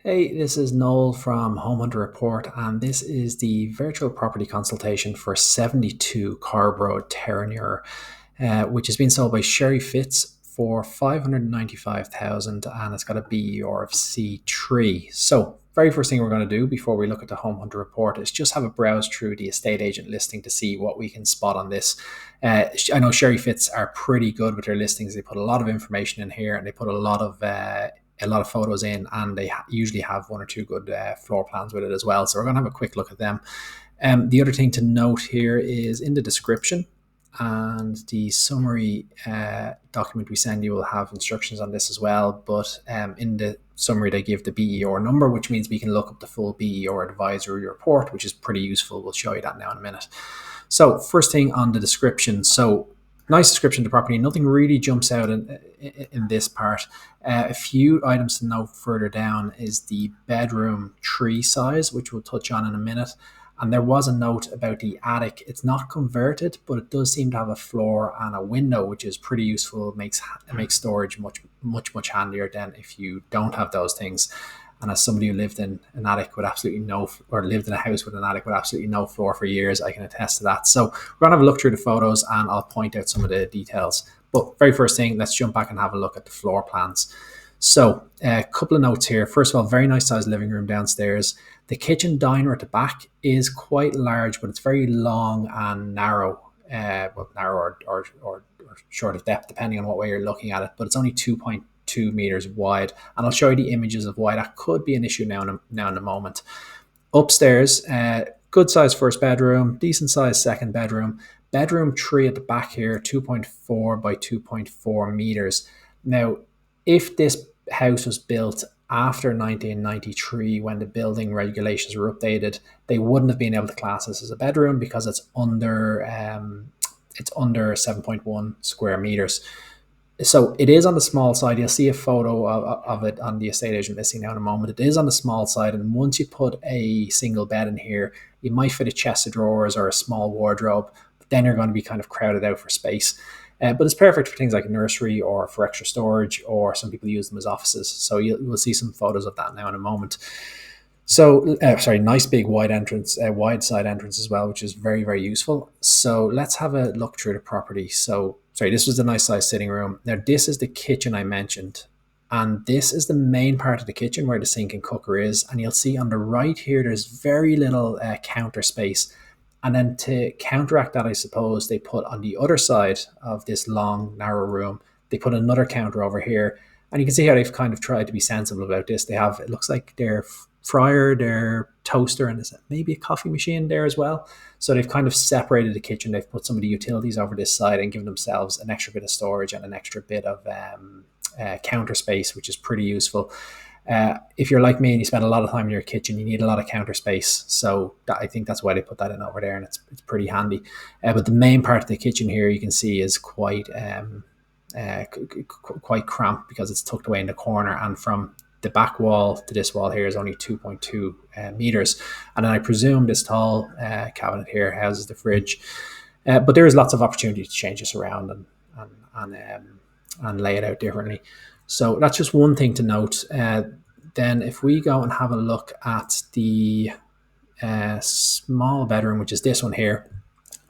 Hey, this is Noel from Home Hunter Report, and this is the virtual property consultation for 72 Corrib Road, Terenure, which has been sold by Sherry Fitz for 595,000, and it's got a BER of C3. So, very first thing we're going to do before we look at the Home Hunter Report is just have a browse through the estate agent listing to see what we can spot on this. I know Sherry Fitz are pretty good with their listings. They put a lot of information in here, and they put a lot of photos in, and they usually have one or two good floor plans with it as well. So we're going to have a quick look at them. The other thing to note here is in the description and the summary document we send you will have instructions on this as well. But in the summary, they give the BER number, which means we can look up the full BER Advisory Report, which is pretty useful. We'll show you that now in a minute. So first thing on the description. So nice description of the property. Nothing really jumps out in this part. A few items to note further down is the bedroom tree size, which we'll touch on in a minute. And there was a note about the attic. It's not converted, but it does seem to have a floor and a window, which is pretty useful. It makes storage much handier than if you don't have those things. And as somebody who lived in an attic with absolutely no, or lived in a house with an attic with absolutely no floor for years, I can attest to that. So we're going to have a look through the photos and I'll point out some of the details. But very first thing, let's jump back and have a look at the floor plans. So a couple of notes here. First of all, very nice sized living room downstairs. The kitchen diner at the back is quite large, but it's very long and narrow. Narrow or short of depth, depending on what way you're looking at it. But it's only 2.2 meters wide, and I'll show you the images of why that could be an issue now in a moment. Upstairs, good size first bedroom, decent size second bedroom. Bedroom 3 at the back here, 2.4 by 2.4 meters. Now, if this house was built after 1993, when the building regulations were updated, they wouldn't have been able to class this as a bedroom because it's under 7.1 square meters. So it is on the small side. You'll see a photo of it on the estate agent listing now in a moment. It is on the small side, and once you put a single bed in here, you might fit a chest of drawers or a small wardrobe, but then you're going to be kind of crowded out for space. But it's perfect for things like a nursery or for extra storage, or some people use them as offices. So you'll see some photos of that now in a moment. So, nice big wide side entrance as well, which is very, very useful. So let's have a look through the property. So, this was the nice size sitting room. Now, this is the kitchen I mentioned. And this is the main part of the kitchen where the sink and cooker is. And you'll see on the right here, there's very little counter space. And then to counteract that, I suppose, they put on the other side of this long, narrow room, they put another counter over here. And you can see how they've kind of tried to be sensible about this. They have, it looks like their fryer, their toaster, and there's maybe a coffee machine there as well. So they've kind of separated the kitchen. They've put some of the utilities over this side and given themselves an extra bit of storage and an extra bit of counter space, which is pretty useful. If you're like me and you spend a lot of time in your kitchen, you need a lot of counter space. So I think that's why they put that in over there, and it's pretty handy. But the main part of the kitchen here, you can see, is quite cramped because it's tucked away in the corner, and from the back wall to this wall here is only 2.2 meters. And then I presume this tall cabinet here houses the fridge. But there is lots of opportunity to change this around and lay it out differently. So that's just one thing to note. Then if we go and have a look at the small bedroom, which is this one here,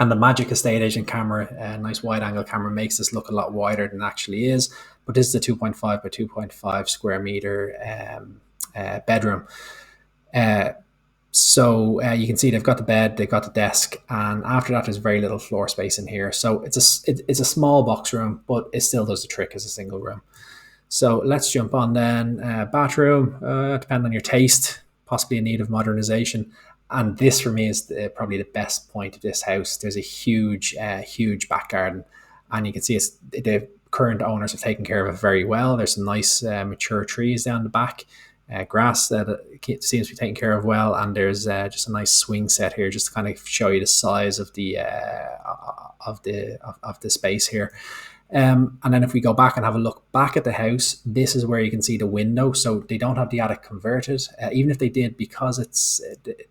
and the Magic Estate Agent camera, a nice wide angle camera, makes this look a lot wider than it actually is. But this is a 2.5 by 2.5 square meter bedroom. So you can see they've got the bed, they've got the desk, and after that, there's very little floor space in here. So it's a small box room, but it still does the trick as a single room. So let's jump on then. Bathroom, depending on your taste, possibly in need of modernization. And this for me is probably the best point of this house. There's a huge back garden, and you can see the current owners have taken care of it very well. There's some nice mature trees down the back, grass that seems to be taken care of well, and there's just a nice swing set here, just to kind of show you the size of the space here. And then if we go back and have a look back at the house, this is where you can see the window. So they don't have the attic converted. Even if they did, because it's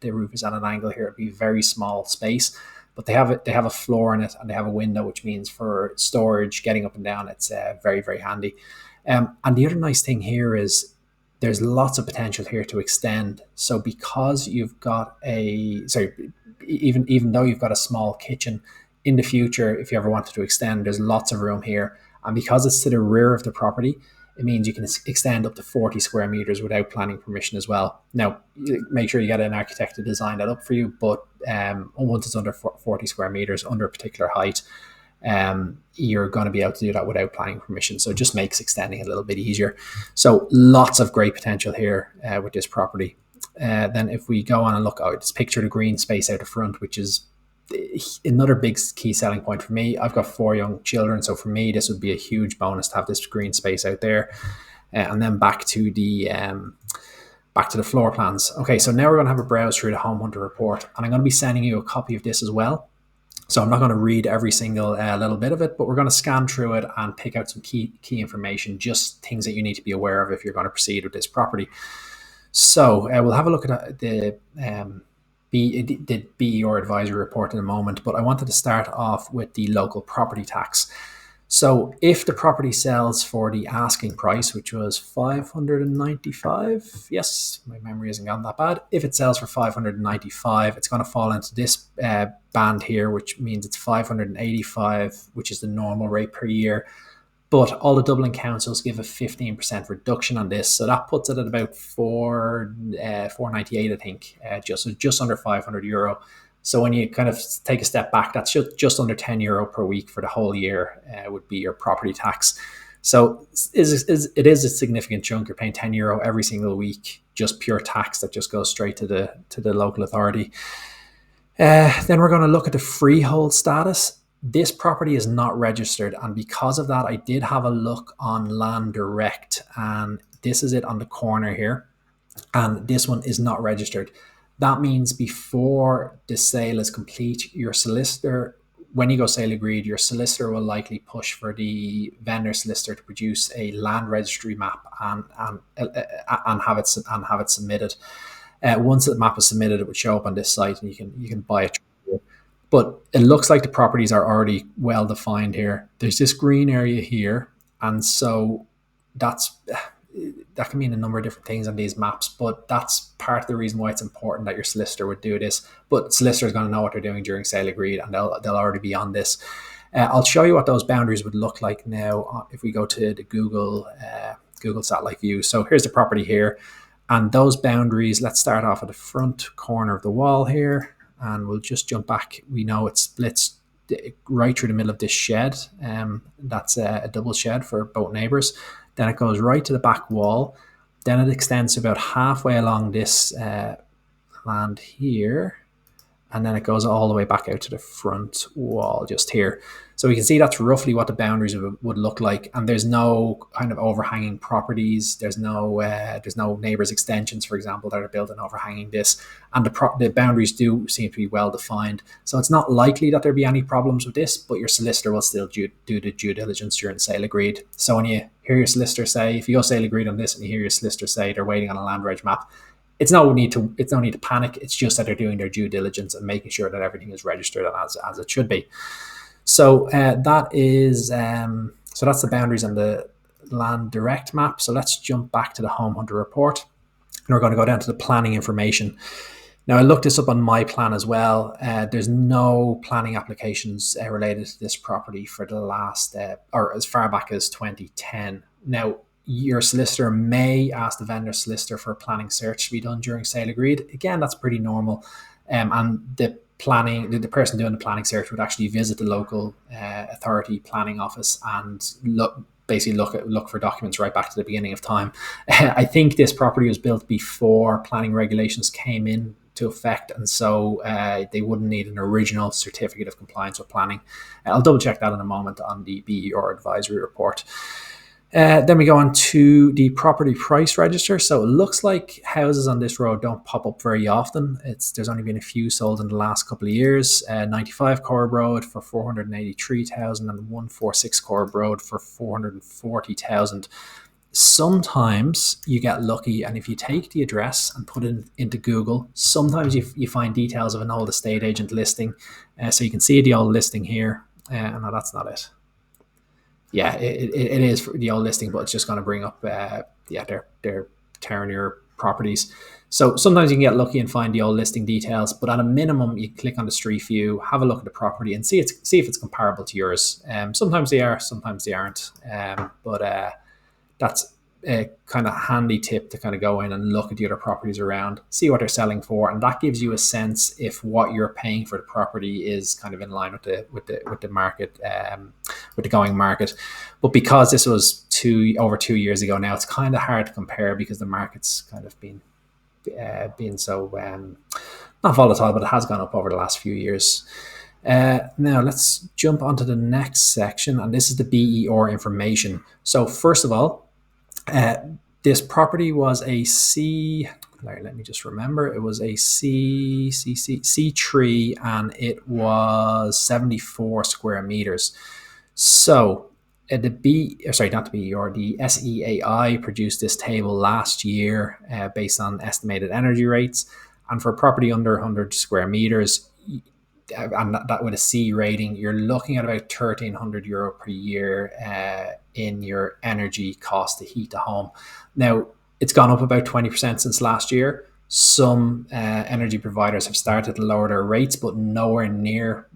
the roof is at an angle here, it'd be a very small space. But they have a floor in it, and they have a window, which means for storage, getting up and down, it's very, very handy. And the other nice thing here is there's lots of potential here to extend. So because you've got even though you've got a small kitchen, in the future, if you ever wanted to extend, there's lots of room here. And because it's to the rear of the property, it means you can extend up to 40 square meters without planning permission as well. Now, make sure you get an architect to design that up for you, but once it's under 40 square meters, under a particular height, you're going to be able to do that without planning permission. So it just makes extending a little bit easier. So lots of great potential here with this property. Then if we go on and look, just picture the green space out the front, which is another big key selling point for me. I've got 4 young children, so for me this would be a huge bonus to have this green space out there. And then back to the floor plans. Okay, so now we're going to have a browse through the Home Hunter report, and I'm going to be sending you a copy of this as well. So I'm not going to read every single little bit of it, but we're going to scan through it and pick out some key information, just things that you need to be aware of if you're going to proceed with this property. So we'll have a look at the BER Advisory Report in a moment, but I wanted to start off with the local property tax. So if the property sells for the asking price, which was 595, yes, my memory isn't gone that bad. If it sells for 595, it's going to fall into this band here, which means it's 585, which is the normal rate per year. But all the Dublin councils give a 15% reduction on this, so that puts it at about 498, I think, just under €500. So when you kind of take a step back, that's just under €10 per week for the whole year would be your property tax. So it is a significant chunk. You're paying €10 every single week, just pure tax that just goes straight to the local authority. Then we're going to look at the freehold status. This property is not registered, and because of that, I did have a look on LandDirect, and this is it on the corner here, and this one is not registered. That means before the sale is complete, your solicitor, when you go sale agreed, your solicitor will likely push for the vendor solicitor to produce a land registry map and have it submitted. Once the map is submitted, it would show up on this site, and you can buy it. But it looks like the properties are already well defined here. There's this green area here, and so that can mean a number of different things on these maps, but that's part of the reason why it's important that your solicitor would do this. But solicitor is going to know what they're doing during sale agreed, and they'll already be on this. I'll show you what those boundaries would look like now if we go to the Google satellite view. So here's the property here, and those boundaries, let's start off at the front corner of the wall here, and we'll just jump back. We know it splits right through the middle of this shed. That's a double shed for both neighbours. Then it goes right to the back wall. Then it extends about halfway along this land here. And then it goes all the way back out to the front wall just here. So we can see that's roughly what the boundaries would look like. And there's no kind of overhanging properties. There's no neighbours extensions, for example, that are built and overhanging this. And the boundaries do seem to be well defined. So it's not likely that there'll be any problems with this, but your solicitor will still do the due diligence during sale agreed. So when you hear your solicitor say, if you go sale agreed on this and you hear your solicitor say they're waiting on a land reg map, it's no need to panic. It's just that they're doing their due diligence and making sure that everything is registered as it should be. So that's the boundaries on the LandDirect map. So let's jump back to the Home Hunter report, and we're going to go down to the planning information. Now, I looked this up on MyPlan as well. There's no planning applications related to this property for the last or as far back as 2010. Now, your solicitor may ask the vendor solicitor for a planning search to be done during sale agreed. Again, that's pretty normal. And the person doing the planning search would actually visit the local authority planning office and look for documents right back to the beginning of time. I think this property was built before planning regulations came into effect, and so they wouldn't need an original certificate of compliance with planning. I'll double check that in a moment on the BER Advisory Report. Then we go on to the property price register. So it looks like houses on this road don't pop up very often. There's only been a few sold in the last couple of years. 95 Corrib Road for 483,000 and 146 Corrib Road for 440,000. Sometimes you get lucky, and if you take the address and put it into Google, sometimes you find details of an old estate agent listing. So you can see the old listing here. No, that's not it. Yeah, it is for the old listing, but it's just going to bring up their Terenure properties. So sometimes you can get lucky and find the old listing details, but at a minimum, you click on the street view, have a look at the property, and see if it's comparable to yours. Sometimes they are, sometimes they aren't. But that's a kind of handy tip to kind of go in and look at the other properties around, see what they're selling for, and that gives you a sense if what you're paying for the property is kind of in line with the market, with the going market. But because this was over 2 years ago now, it's kind of hard to compare because the market's kind of been so not volatile, but it has gone up over the last few years. Now let's jump onto the next section, and this is the BER information. So first of all, this property was a let me just remember, it was a C3, and it was 74 square meters. So not the BER, the SEAI produced this table last year based on estimated energy rates, and for a property under 100 square meters, and that with a C rating, you're looking at about €1,300 per year in your energy cost to heat the home. Now, it's gone up about 20% since last year. Some energy providers have started to lower their rates, but nowhere near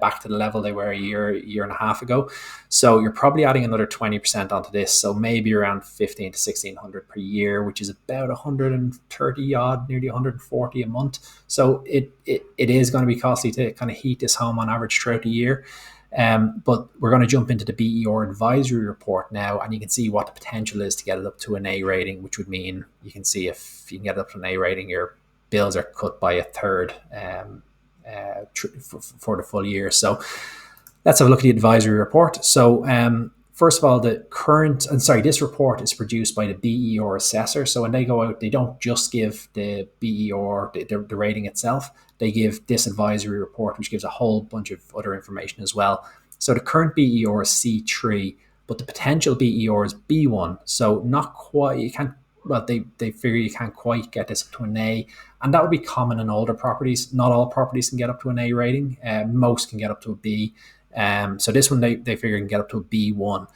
back to the level they were a year and a half ago. So you're probably adding another 20% onto this. So maybe around 1,500 to 1,600 per year, which is about 130 odd, nearly 140 a month. So it is going to be costly to kind of heat this home on average throughout the year. But we're going to jump into the BER Advisory Report now, and you can see what the potential is to get it up to an A rating, which would mean you can see if you can get it up to an A rating, your bills are cut by a third for the full year. So let's have a look at the advisory report. So first of all, this report is produced by the BER assessor. So when they go out, they don't just give the BER the rating itself. They give this advisory report, which gives a whole bunch of other information as well. So the current BER is C3, but the potential BER is B1. So not quite, you can't, well, they figure you can't quite get this up to an A, and that would be common in older properties. Not all properties can get up to an A rating. Most can get up to a B. So this one they figure can get up to a B1.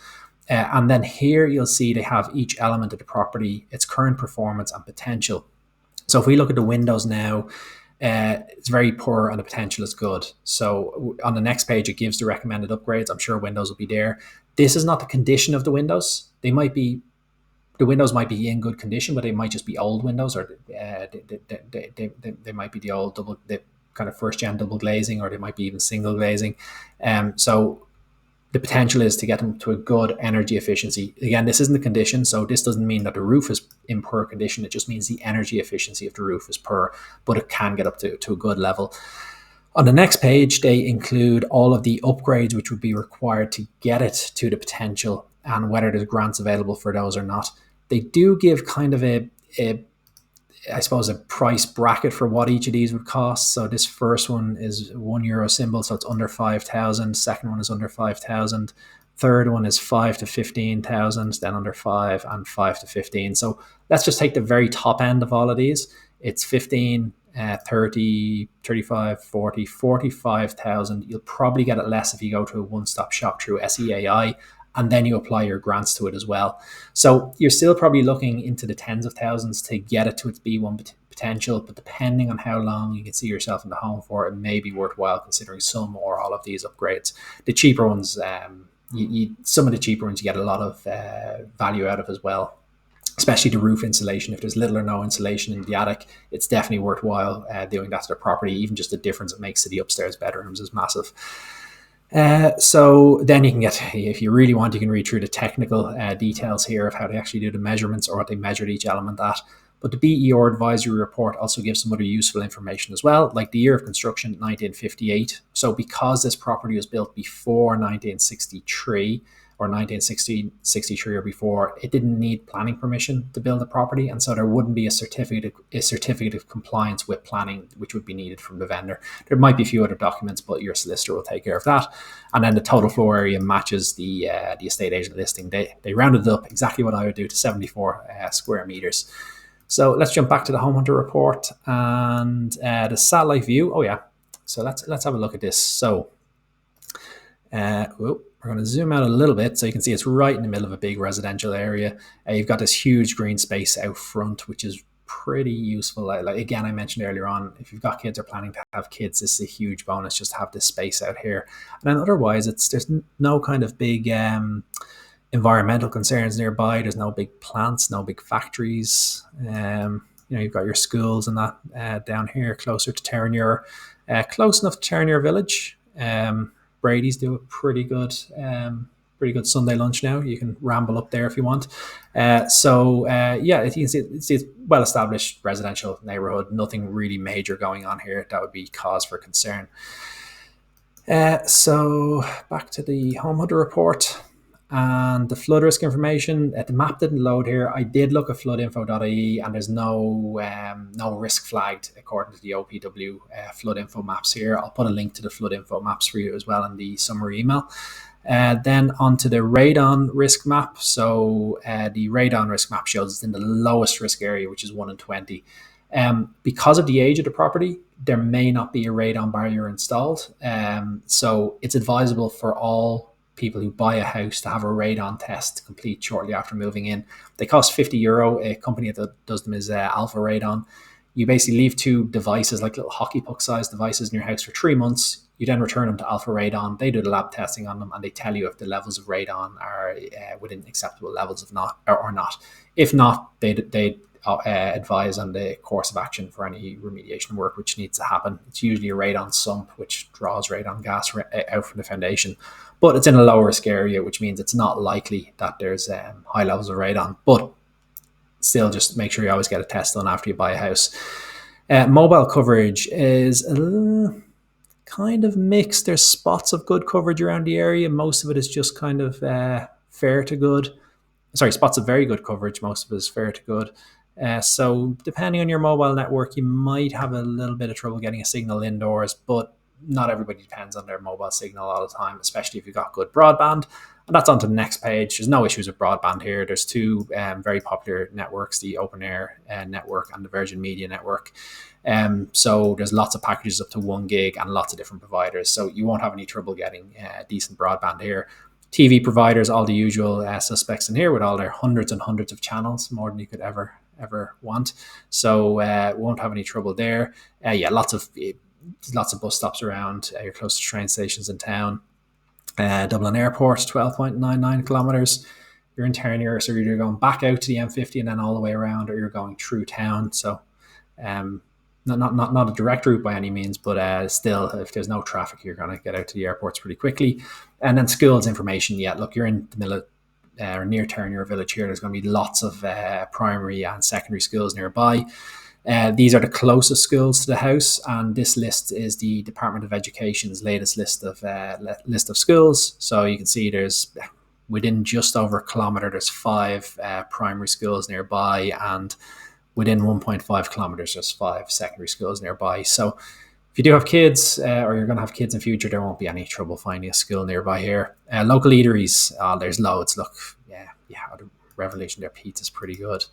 And then here you'll see they have each element of the property, its current performance and potential. So if we look at the windows now, it's very poor and the potential is good. So on the next page, it gives the recommended upgrades. I'm sure windows will be there. This is not the condition of the windows. The windows might be in good condition, but they might just be old windows, or they might be the kind of first gen double glazing, or they might be even single glazing. So the potential is to get them to a good energy efficiency. Again, this isn't the condition, so this doesn't mean that the roof is in poor condition. It just means the energy efficiency of the roof is poor, but it can get up to a good level. On the next page, they include all of the upgrades which would be required to get it to the potential, and whether there's grants available for those or not. They do give kind of a price bracket for what each of these would cost. So this first one is €1 symbol, so it's under 5,000. Second one is under 5,000. Third one is 5 to 15,000, then under 5, and 5 to 15. So let's just take the very top end of all of these. It's 15, 30, 35, 40, 45,000. You'll probably get it less if you go to a one-stop shop through SEAI, and then you apply your grants to it as well. So you're still probably looking into the tens of thousands to get it to its B1 potential, but depending on how long you can see yourself in the home for, it may be worthwhile considering some or all of these upgrades. The cheaper ones, some of the cheaper ones you get a lot of value out of as well, especially the roof insulation. If there's little or no insulation in the attic, it's definitely worthwhile doing that to the property. Even just the difference it makes to the upstairs bedrooms is massive. So then you can get, if you really want, you can read through the technical details here of how they actually do the measurements or what they measured each element at. But the BER Advisory Report also gives some other useful information as well, like the year of construction, 1958. So because this property was built before 1963 or 1963 or before, it didn't need planning permission to build a property, and so there wouldn't be a certificate of compliance with planning which would be needed from the vendor. There might be a few other documents, but your solicitor will take care of that. And then the total floor area matches the estate agent listing. They rounded it up exactly what I would do to 74 square meters. So let's jump back to the home hunter report and the satellite view. Oh yeah, so let's have a look at this. So We're going to zoom out a little bit so you can see it's right in the middle of a big residential area. You've got this huge green space out front, which is pretty useful. Like again, I mentioned earlier on, if you've got kids or planning to have kids, this is a huge bonus just to have this space out here. And then otherwise, there's no kind of big environmental concerns nearby. There's no big plants, no big factories. You've got your schools and that down here closer to Terenure, close enough to Terenure Village. Brady's do a pretty good Sunday lunch now. You can ramble up there if you want. You can see it's well-established residential neighborhood. Nothing really major going on here that would be cause for concern. So back to the home hunter report and the flood risk information. The map didn't load here. I did look at floodinfo.ie and there's no risk flagged according to the OPW flood info maps here. I'll put a link to the flood info maps for you as well in the summary email. Then onto the radon risk map. So the radon risk map shows it's in the lowest risk area, which is 1 in 20. Because of the age of the property, there may not be a radon barrier installed. So it's advisable for all people who buy a house to have a radon test complete shortly after moving in. They cost €50. A company that does them is Alpha Radon. You basically leave 2 devices, like little hockey puck sized devices in your house for 3 months. You then return them to Alpha Radon. They do the lab testing on them and they tell you if the levels of radon are within acceptable levels or not. If not, they advise on the course of action for any remediation work which needs to happen. It's usually a radon sump which draws radon gas out from the foundation, but it's in a low risk area, which means it's not likely that there's high levels of radon. But still, just make sure you always get a test done after you buy a house. Mobile coverage is kind of mixed. There's spots of good coverage around the area. Most of it is just kind of fair to good. Sorry, spots of very good coverage. Most of it is fair to good. So depending on your mobile network, you might have a little bit of trouble getting a signal indoors, but not everybody depends on their mobile signal all the time, especially if you've got good broadband. And that's on to the next page. There's no issues with broadband here. There's 2 very popular networks, the Open Air network and the Virgin Media network. So there's lots of packages up to 1 gig and lots of different providers. So you won't have any trouble getting decent broadband here. TV providers, all the usual suspects in here with all their hundreds and hundreds of channels, more than you could ever want. So won't have any trouble there. Lots of bus stops around. You're close to train stations in town. Dublin Airport, 12.99 kilometers. You're in Terenure, so you're either going back out to the M50 and then all the way around, or you're going through town. So not a direct route by any means, but still, if there's no traffic, you're going to get out to the airports pretty quickly. And then schools information. Look, you're in the middle of near Terenure Village here. There's going to be lots of primary and secondary schools nearby. These are the closest schools to the house, and this list is the Department of Education's latest list of schools. So you can see there's within just over a kilometre, there's 5 primary schools nearby, and within 1.5 kilometres, there's 5 secondary schools nearby. So if you do have kids or you're going to have kids in future, there won't be any trouble finding a school nearby here. Local eateries, there's loads. Look, the Revolution, their pizza's pretty good.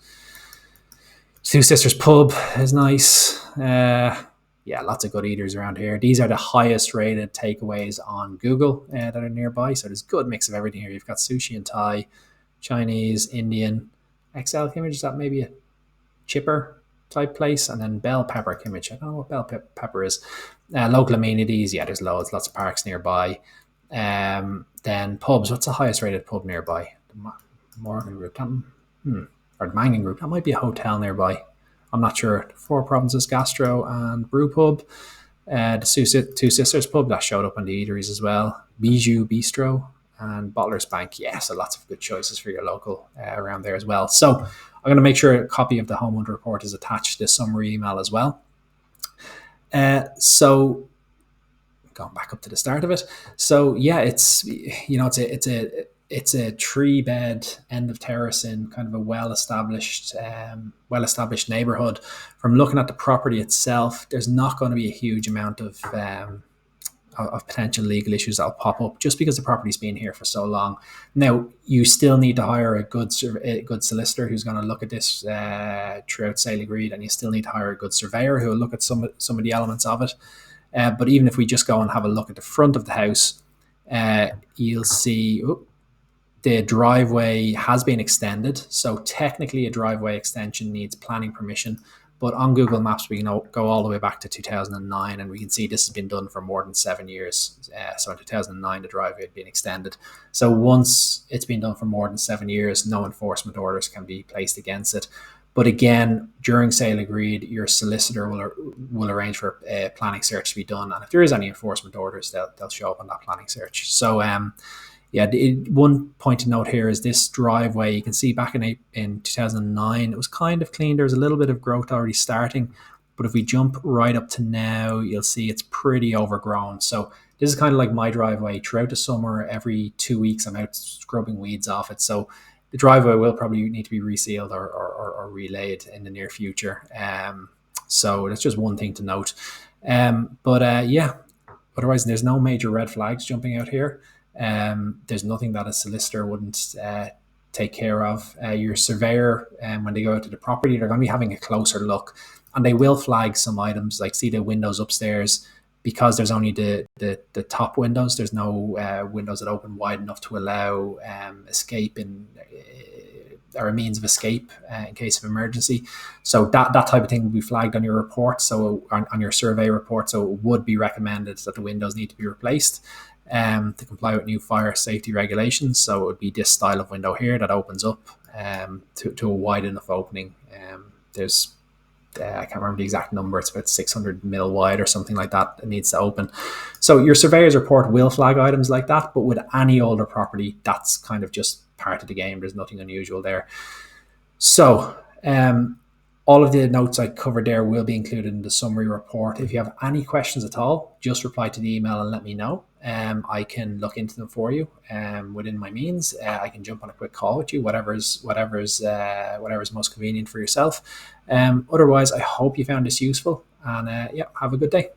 Two Sisters Pub is nice. Lots of good eaters around here. These are the highest rated takeaways on Google that are nearby. So there's a good mix of everything here. You've got sushi and Thai, Chinese, Indian, XL Kimmage, is that maybe a chipper type place? And then Bell Pepper Kimmage. I don't know what Bell Pepper is. Local amenities, there's lots of parks nearby. Then pubs, what's the highest rated pub nearby? The Morgan Group. Or the Mangan Group. That might be a hotel nearby. I'm not sure. 4 Provinces Gastro and Brew Pub. The Two Sisters Pub, that showed up on the eateries as well. Bijou Bistro and Bottler's Bank. So lots of good choices for your local around there as well. So I'm going to make sure a copy of the Home Hunter Report is attached to the summary email as well. So going back up to the start of it. So it's a 3-bed end of terrace in kind of a well-established neighborhood. From looking at the property itself, there's not going to be a huge amount of potential legal issues that'll pop up just because the property's been here for so long. Now, you still need to hire a good solicitor who's going to look at this throughout sale agreed, and you still need to hire a good surveyor who will look at some of the elements of it. But even if we just go and have a look at the front of the house, you'll see the driveway has been extended. So technically a driveway extension needs planning permission. But on Google Maps, we can go all the way back to 2009, and we can see this has been done for more than 7 years. So in 2009, the driveway had been extended. So once it's been done for more than 7 years, no enforcement orders can be placed against it. But again, during sale agreed, your solicitor will arrange for a planning search to be done. And if there is any enforcement orders, they'll show up on that planning search. So yeah, one point to note here is this driveway. You can see back in 2009, it was kind of clean. There was a little bit of growth already starting. But if we jump right up to now, you'll see it's pretty overgrown. So this is kind of like my driveway. Throughout the summer, every 2 weeks, I'm out scrubbing weeds off it. So the driveway will probably need to be resealed or relaid in the near future. So that's just one thing to note. Yeah, otherwise there's no major red flags jumping out here. There's nothing that a solicitor wouldn't take care of. Your surveyor, when they go out to the property, they're going to be having a closer look, and they will flag some items, like see the windows upstairs, because there's only the top windows. There's no windows that open wide enough to allow escape or a means of escape in case of emergency. So that type of thing will be flagged on your report, so on your survey report. So it would be recommended that the windows need to be replaced to comply with new fire safety regulations. So it would be this style of window here that opens up to a wide enough opening. There's I can't remember the exact number. It's about 600 mil wide or something like that. It needs to open. So your surveyor's report will flag items like that, but with any older property, that's kind of just part of the game. There's nothing unusual there. So all of the notes I covered there will be included in the summary report. If you have any questions at all, just reply to the email and let me know. I can look into them for you within my means. I can jump on a quick call with you, whatever's most convenient for yourself. Otherwise, I hope you found this useful, and yeah, have a good day.